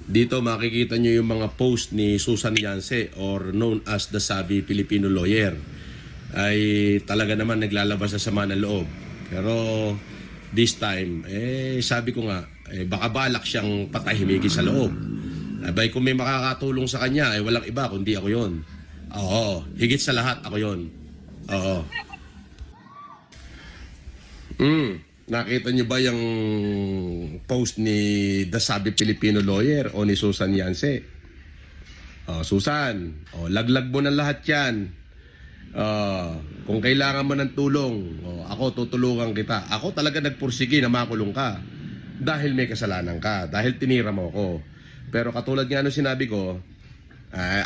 Dito makikita nyo yung mga post ni Susan Yance or known as the Savvy Filipino Lawyer. Ay talaga naman naglalabas sa sama ng loob. Pero this time, sabi ko nga, baka balak siyang patahimikin sa loob. Abay kung may makakatulong sa kanya, walang iba kundi ako yon. Oo, higit sa lahat ako yon. Oo. Nakita niyo ba yung post ni The Savvy Filipino Lawyer o ni Susan Yance? Susan, laglag mo ng lahat yan. Kung kailangan mo ng tulong, ako tutulungan kita. Ako talaga nagpursige na makulong ka. Dahil may kasalanan ka. Dahil tinira mo ako. Pero katulad nga nung sinabi ko,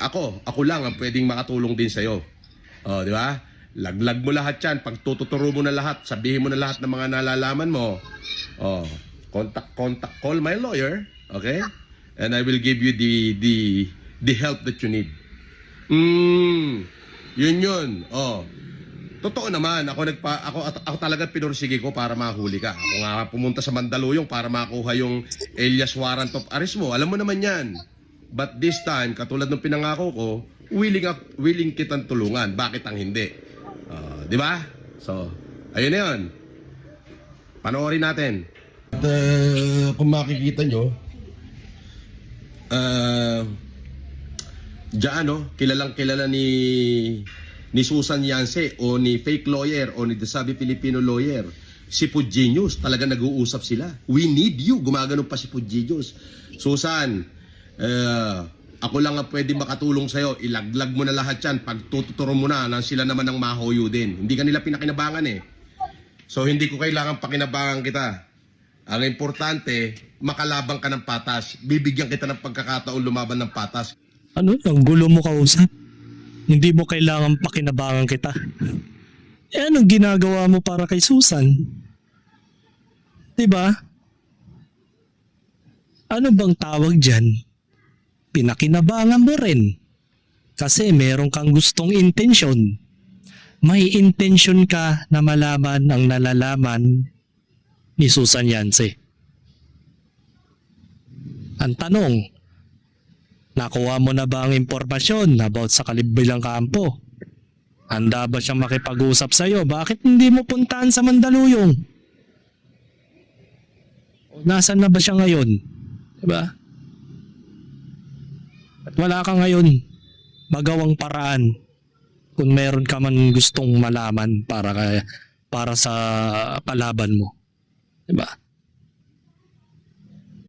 ako lang ang pwedeng makatulong din sa'yo. Di ba? Laglag mo lahat yan. Pagtuturo mo na lahat, sabihin mo na lahat ng mga nalalaman mo. Call my lawyer, okay? And I will give you the help that you need. Yun. Totoo naman, ako talaga pinursige ko para mahuli ka. Ako nga pumunta sa Mandaluyong para makuha yung alias warrant of arrest mo. Alam mo naman yan. But this time, katulad ng pinangako ko, willing kitang tulungan. Bakit ang hindi? Di ba? So, ayun na yun. Panoorin natin. At kung makikita nyo, diyan, kilalang kilala ni Susan Yance o ni fake lawyer o ni The Savvy Filipino Lawyer, si Pudgenius. Talaga nag-uusap sila. We need you. Gumagano pa si Pudgenius. Susan, ako lang ang pwede makatulong sa'yo. Ilaglag mo na lahat yan. Pagtuturo mo na sila naman ang mahoyo din. Hindi ka nila pinakinabangan eh. So hindi ko kailangan pakinabangan kita. Ang importante, makalabang ka ng patas. Bibigyan kita ng pagkakataon lumaban ng patas. Ano? Ang gulo mo kausap? Hindi mo kailangan pakinabangan kita. Anong ginagawa mo para kay Susan? Diba? Ano bang tawag dyan? Pinakinabangan mo rin. Kasi meron kang gustong intensyon. May intensyon ka na malaman ang nalalaman ni Susan Yance. Ang tanong, nakuha mo na ba ang impormasyon about sa kabilang kampo? Handa ba siyang makipag-usap sa'yo? Bakit hindi mo puntahan sa Mandaluyong? Nasaan na ba siya ngayon? Diba? At wala ka ngayon magawang paraan kung meron ka man gustong malaman para sa palaban mo. Diba?